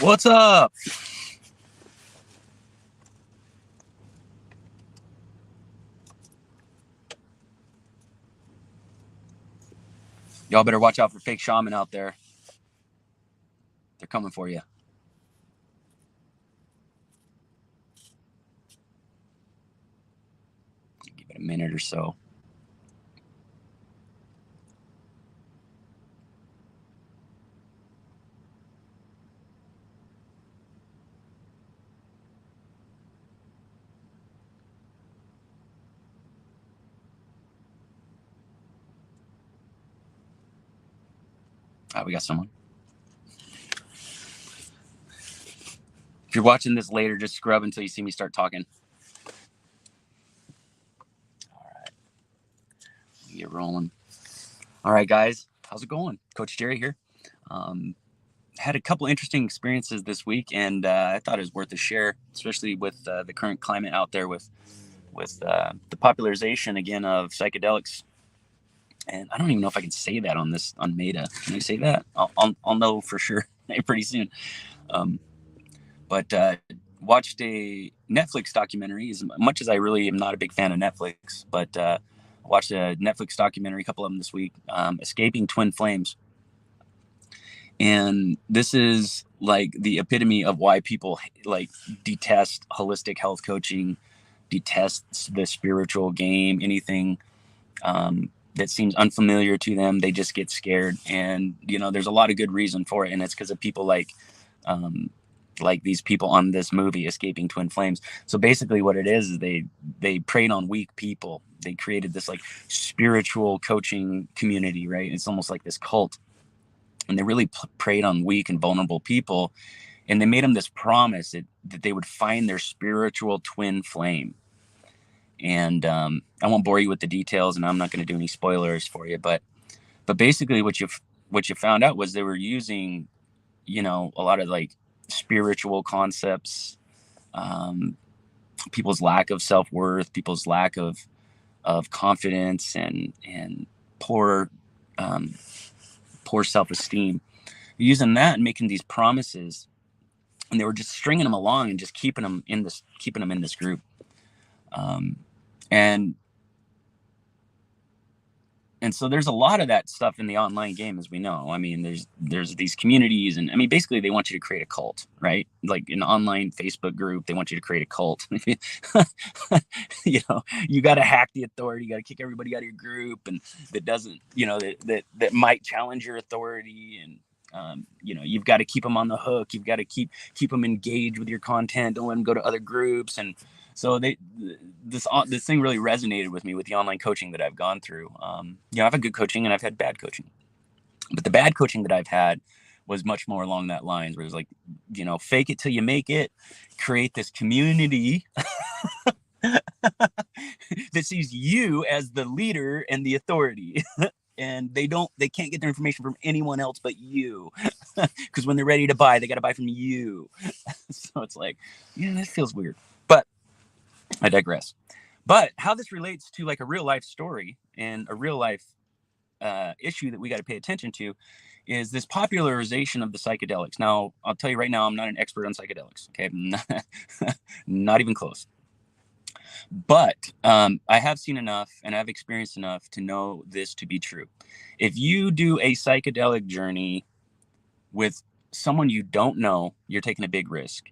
What's up? Y'all better watch out for fake shaman out there. They're coming for you. Give it a minute or so. We got someone. If you're watching this later, just scrub until you see me start talking. All right. Get rolling. All right, guys. How's it going? Coach Jerry here. Had a couple interesting experiences this week, and I thought it was worth a share, especially with the current climate out there with the popularization again of psychedelics. And I don't even know if I can say that on Meta. Can I say that? I'll know for sure pretty soon. Um, but watched a Netflix documentary. As much as I really am not a big fan of Netflix, but watched a Netflix documentary, a couple of them this week, Escaping Twin Flames. And this is like the epitome of why people like detest holistic health coaching, detests the spiritual game, anything that seems unfamiliar to them. They just get scared. And, there's a lot of good reason for it. And it's because of people like these people on this movie, Escaping Twin Flames. So basically what it is they preyed on weak people. They created this like spiritual coaching community, right? It's almost like this cult. And they really preyed on weak and vulnerable people. And they made them this promise that they would find their spiritual twin flame. And I won't bore you with the details, and I'm not going to do any spoilers for you. But basically, what you found out was they were using, a lot of like spiritual concepts, people's lack of self-worth, people's lack of confidence, and poor poor self-esteem, using that and making these promises, and they were just stringing them along and just keeping them in this group. And so there's a lot of that stuff in the online game, as we know. I mean, there's these communities, and I mean, basically they want you to create a cult, right? Like an online Facebook group, they want you to create a cult. You got to hack the authority, you got to kick everybody out of your group, and that doesn't, that might challenge your authority. And you've got to keep them on the hook. You've got to keep them engaged with your content. Don't let them go to other groups. And so this thing really resonated with me with the online coaching that I've gone through. I've had good coaching and I've had bad coaching, but the bad coaching that I've had was much more along that lines, where it was like, fake it till you make it, create this community that sees you as the leader and the authority. And they can't get their information from anyone else but you, because when they're ready to buy, they got to buy from you. So it's like, that feels weird, but I digress. But how this relates to like a real life story and a real life issue that we got to pay attention to is this popularization of the psychedelics. Now, I'll tell you right now, I'm not an expert on psychedelics. Okay, not even close. But I have seen enough and I've experienced enough to know this to be true. If you do a psychedelic journey with someone you don't know, you're taking a big risk,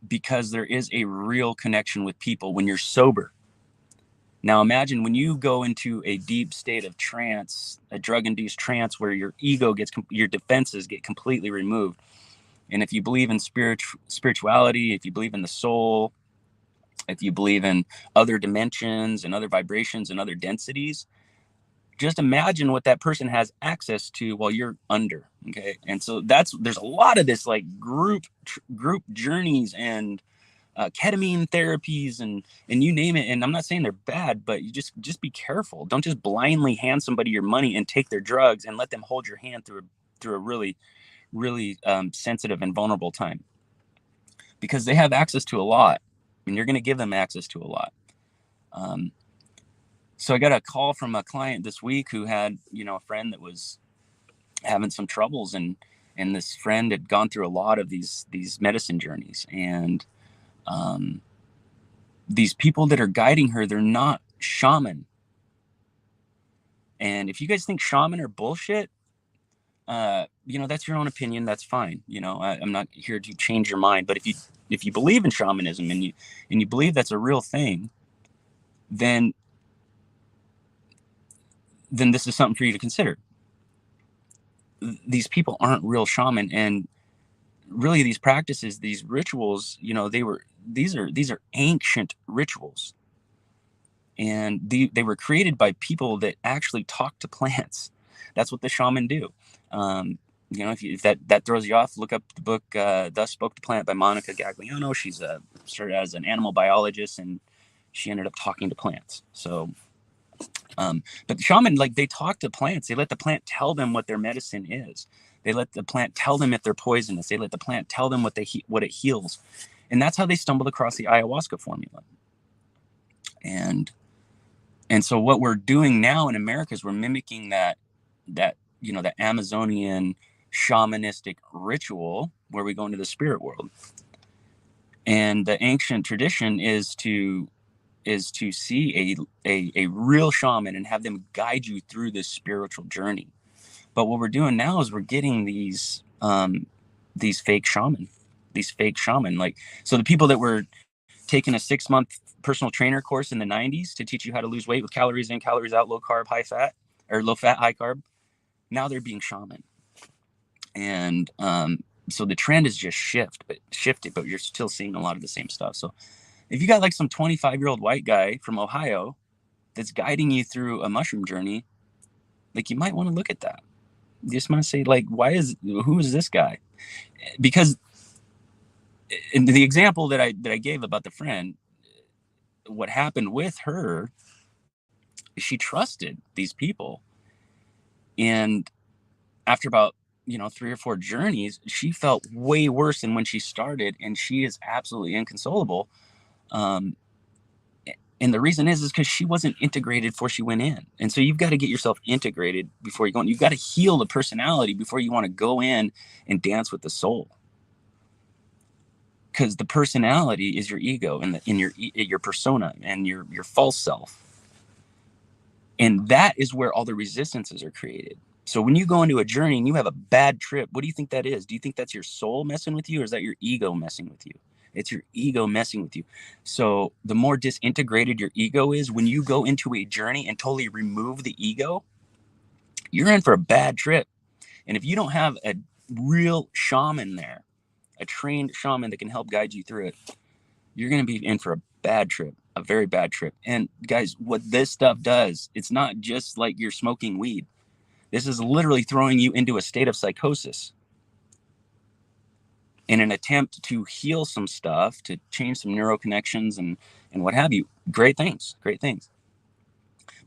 because there is a real connection with people when you're sober. Now imagine when you go into a deep state of trance, a drug-induced trance, where your ego your defenses get completely removed. And if you believe in spirituality, if you believe in the soul, if you believe in other dimensions and other vibrations and other densities, just imagine what that person has access to while you're under. Okay. And so there's a lot of this like group journeys and ketamine therapies and you name it. And I'm not saying they're bad, but you just be careful. Don't just blindly hand somebody your money and take their drugs and let them hold your hand through a really, really sensitive and vulnerable time, because they have access to a lot, and you're going to give them access to a lot. So I got a call from a client this week who had, a friend that was having some troubles, and And this friend had gone through a lot of these medicine journeys, and these people that are guiding her, they're not shaman. And if you guys think shaman are bullshit, that's your own opinion. That's fine. I'm not here to change your mind. But if you believe in shamanism and you believe that's a real thing, then this is something for you to consider. These people aren't real shaman, and really these practices, these rituals, these are ancient rituals, and they were created by people that actually talk to plants. That's what the shaman do. If that throws you off, look up the book "Thus Spoke the Plant" by Monica Gagliano. She's started as an animal biologist, and she ended up talking to plants. So, but the shaman, like, they talk to plants. They let the plant tell them what their medicine is. They let the plant tell them if they're poisonous. They let the plant tell them what it heals, and that's how they stumbled across the ayahuasca formula. And so what we're doing now in America is we're mimicking that the Amazonian shamanistic ritual where we go into the spirit world. And the ancient tradition is to see a real shaman and have them guide you through this spiritual journey. But what we're doing now is we're getting these fake shaman. Like, so the people that were taking a 6-month personal trainer course in the 90s to teach you how to lose weight with calories in, calories out, low carb, high fat, or low fat, high carb, now they're being shaman. And so the trend is just shifted, but you're still seeing a lot of the same stuff. So if you got like some 25-year-old white guy from Ohio that's guiding you through a mushroom journey, like, you might want to look at that. You just want to say, like, who is this guy? Because in the example that I gave about the friend, what happened with her, she trusted these people. And after about 3 or 4 journeys, she felt way worse than when she started, and she is absolutely inconsolable. And the reason is because she wasn't integrated before she went in. And so you've got to get yourself integrated before you go in. You've got to heal the personality before you want to go in and dance with the soul. Because the personality is your ego and your persona and your false self. And that is where all the resistances are created. So when you go into a journey and you have a bad trip, what do you think that is? Do you think that's your soul messing with you, or is that your ego messing with you? It's your ego messing with you. So the more disintegrated your ego is, when you go into a journey and totally remove the ego, you're in for a bad trip. And if you don't have a real shaman there, a trained shaman that can help guide you through it, you're going to be in for a bad trip, a very bad trip. And guys, what this stuff does, it's not just like you're smoking weed. This is literally throwing you into a state of psychosis in an attempt to heal some stuff, to change some neuroconnections and what have you. Great things.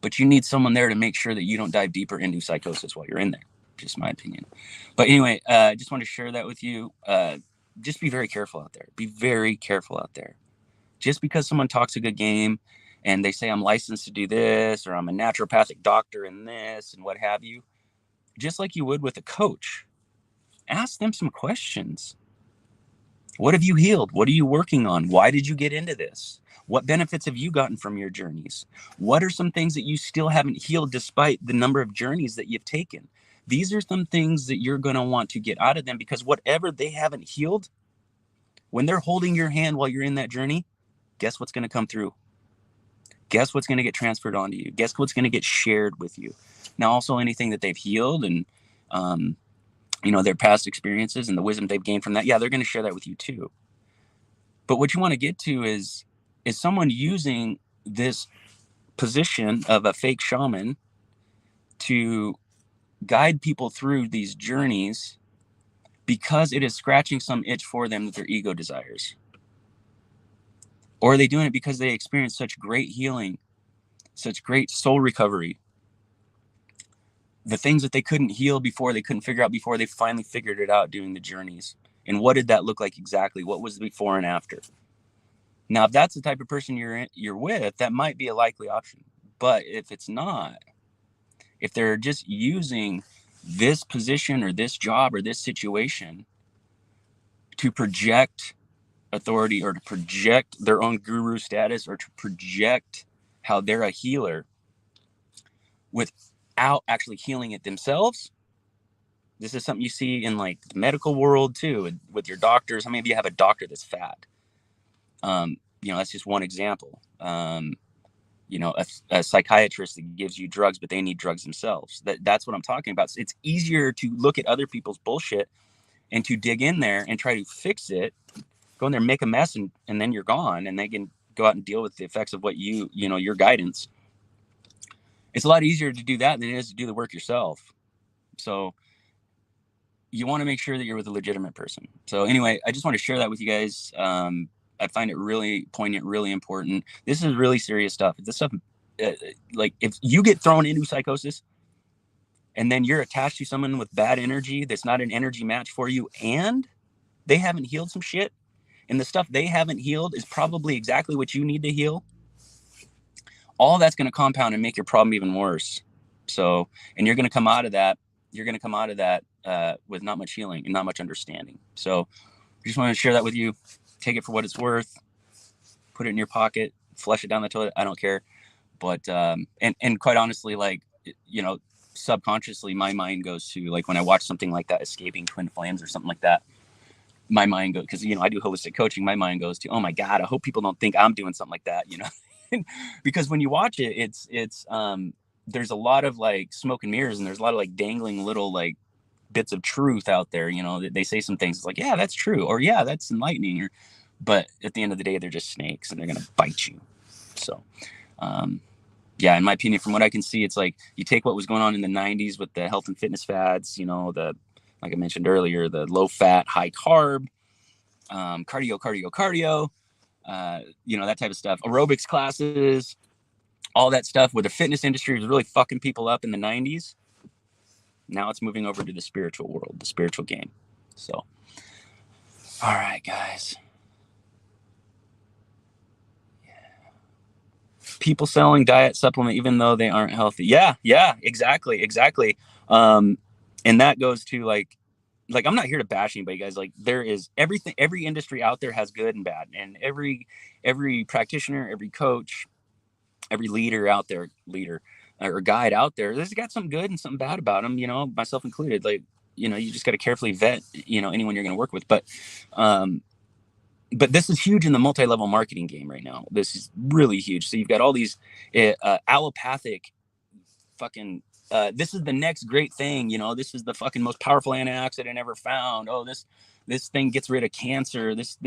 But you need someone there to make sure that you don't dive deeper into psychosis while you're in there. Just my opinion. But anyway, I just wanted to share that with you. Just be very careful out there. Be very careful out there. Just because someone talks a good game and they say, I'm licensed to do this, or I'm a naturopathic doctor in this, and what have you, just like you would with a coach, ask them some questions. What have you healed? What are you working on? Why did you get into this? What benefits have you gotten from your journeys? What are some things that you still haven't healed despite the number of journeys that you've taken? These are some things that you're going to want to get out of them, because whatever they haven't healed, when they're holding your hand while you're in that journey, guess what's going to come through? Guess what's going to get transferred onto you? Guess what's going to get shared with you? Now, also anything that they've healed and, their past experiences and the wisdom they've gained from that, yeah, they're going to share that with you too. But what you want to get to is someone using this position of a fake shaman to guide people through these journeys because it is scratching some itch for them that their ego desires. Or are they doing it because they experience such great healing, such great soul recovery? The things that they couldn't heal before, they couldn't figure out before, they finally figured it out doing the journeys. And what did that look like exactly? What was the before and after? Now, if that's the type of person you're with, that might be a likely option. But if it's not, if they're just using this position or this job or this situation to project authority or to project their own guru status or to project how they're a healer without actually healing it themselves. This is something you see in like the medical world too, with your doctors. How many of you have a doctor that's fat? That's just one example. A psychiatrist that gives you drugs, but they need drugs themselves. That's what I'm talking about. It's easier to look at other people's bullshit and to dig in there and try to fix it, go in there, make a mess, and then you're gone, and they can go out and deal with the effects of what your guidance. It's a lot easier to do that than it is to do the work yourself. So you want to make sure that you're with a legitimate person. So anyway, I just want to share that with you guys. I find it really poignant, really important. This is really serious stuff. This stuff, like if you get thrown into psychosis and then you're attached to someone with bad energy that's not an energy match for you, and they haven't healed some shit, and the stuff they haven't healed is probably exactly what you need to heal, all that's going to compound and make your problem even worse. So, and you're going to come out of that with not much healing and not much understanding. So I just wanted to share that with you. Take it for what it's worth. Put it in your pocket. Flush it down the toilet. I don't care. But and quite honestly, like, subconsciously, my mind goes to, like, when I watch something like that, Escaping Twin Flames or something like that, my mind goes, because I do holistic coaching. My mind goes to, oh my God, I hope people don't think I'm doing something like that. Because when you watch it, it's there's a lot of like smoke and mirrors, and there's a lot of like dangling little like bits of truth out there. They say some things, it's like, yeah, that's true, or yeah, that's enlightening, but at the end of the day, they're just snakes and they're gonna bite you. So yeah, in my opinion, from what I can see, it's like you take what was going on in the 90s with the health and fitness fads, like I mentioned earlier, the low fat, high carb, cardio, that type of stuff, aerobics classes, all that stuff, where the fitness industry was really fucking people up in the 90s. Now it's moving over to the spiritual world, the spiritual game. So, all right, guys. Yeah. People selling diet supplement even though they aren't healthy. Yeah, exactly. And that goes to like I'm not here to bash anybody, guys. Like, there is everything, every industry out there has good and bad, and every practitioner, every coach, every leader out there, or guide out there, there's got something good and something bad about them, myself included. Like, you just got to carefully vet, anyone you're going to work with. But this is huge in the multi-level marketing game right now. This is really huge. So you've got all these allopathic fucking, this is the next great thing. This is the fucking most powerful antioxidant ever found. Oh, this thing gets rid of cancer. This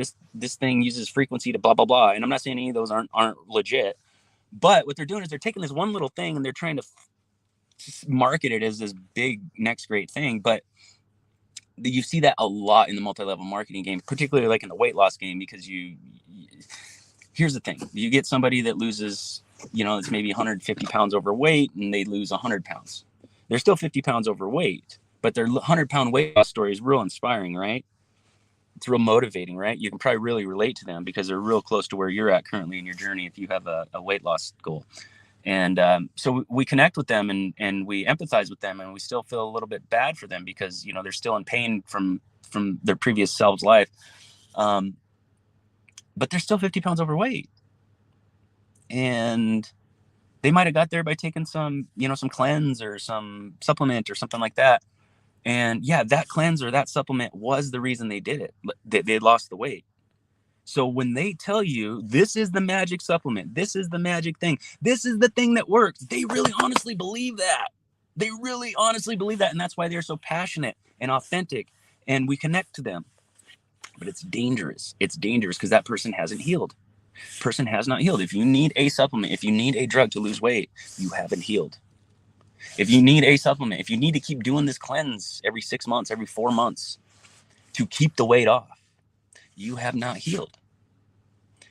thing uses frequency to blah, blah, blah. And I'm not saying any of those aren't legit. But what they're doing is they're taking this one little thing and they're trying to market it as this big next great thing. But you see that a lot in the multi-level marketing game, particularly like in the weight loss game, because here's the thing. You get somebody that loses, it's maybe 150 pounds overweight, and they lose 100 pounds. They're still 50 pounds overweight, but their 100-pound weight loss story is real inspiring, right? It's real motivating, right? You can probably really relate to them because they're real close to where you're at currently in your journey if you have a weight loss goal. And so we connect with them and we empathize with them, and we still feel a little bit bad for them because, they're still in pain from their previous selves' life. But they're still 50 pounds overweight. And they might have got there by taking some cleanse or some supplement or something like that. And yeah, that cleanse or that supplement was the reason they did it. They lost the weight. So when they tell you this is the magic supplement, this is the magic thing, this is the thing that works, they really honestly believe that. And that's why they're so passionate and authentic, and we connect to them. But it's dangerous. It's dangerous because that person hasn't healed. Person has not healed. If you need a supplement, if you need a drug to lose weight, you haven't healed. If you need a supplement, if you need to keep doing this cleanse every 6 months, every 4 months to keep the weight off, you have not healed.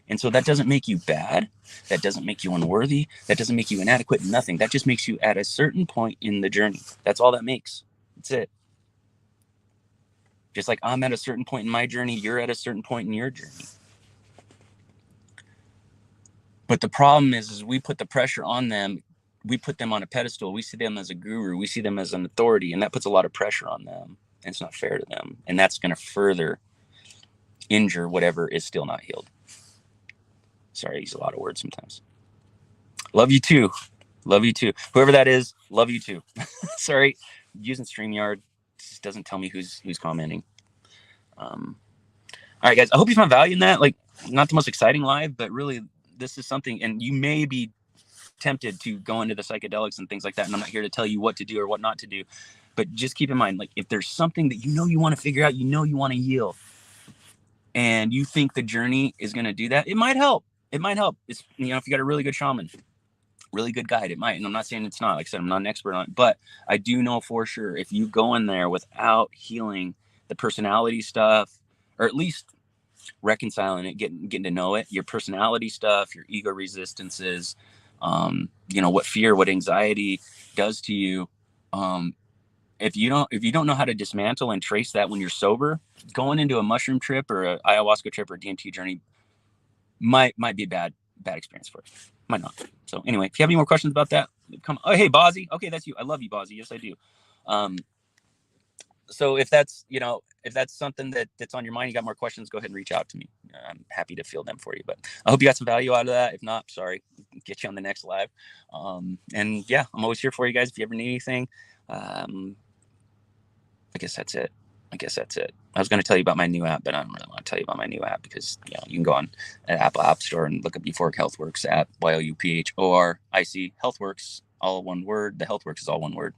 And so that doesn't make you bad. That doesn't make you unworthy. That doesn't make you inadequate. Nothing. That just makes you at a certain point in the journey. That's all that makes. That's it. Just like I'm at a certain point in my journey, you're at a certain point in your journey. But the problem is we put the pressure on them we put them on a pedestal. We see them as a guru. We see them as an authority, and that puts a lot of pressure on them. And it's not fair to them. And that's going to further injure whatever is still not healed. Sorry, I use a lot of words sometimes. Love you too. Love you too. Whoever that is, love you too. Sorry, using StreamYard just doesn't tell me who's commenting. All right, guys. I hope you found value in that. Like, not the most exciting live, but really, this is something. And you may be tempted to go into the psychedelics and things like that. And I'm not here to tell you what to do or what not to do. But just keep in mind, like, if there's something that you want to figure out, you want to heal, and you think the journey is going to do that, it might help. It might help. It's, if you got a really good shaman, really good guide, it might. And I'm not saying it's not. Like I said, I'm not an expert on it, but I do know for sure if you go in there without healing the personality stuff, or at least reconciling it, getting to know it, your personality stuff, your ego resistances, what fear, what anxiety does to you. If you don't know how to dismantle and trace that when you're sober, going into a mushroom trip or an ayahuasca trip or a DMT journey might be a bad experience for it. Might not. So anyway, if you have any more questions about that, come. Oh, hey, Bozzy. Okay, that's you. I love you, Bozzy. Yes, I do. So if that's something that's on your mind, you got more questions, go ahead and reach out to me. I'm happy to field them for you. But I hope you got some value out of that. If not, sorry, get you on the next live. And yeah, I'm always here for you guys. If you ever need anything, I guess that's it. I was going to tell you about my new app, but I don't really want to tell you about my new app because you can go on Apple App Store and look up Euphoric Healthworks app, YOUPHORIC Healthworks, all one word. The Healthworks is all one word.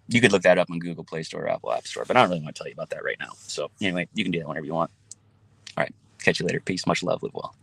You could look that up on Google Play Store or Apple App Store, but I don't really want to tell you about that right now. So anyway, you can do that whenever you want. All right, catch you later. Peace, much love, live well.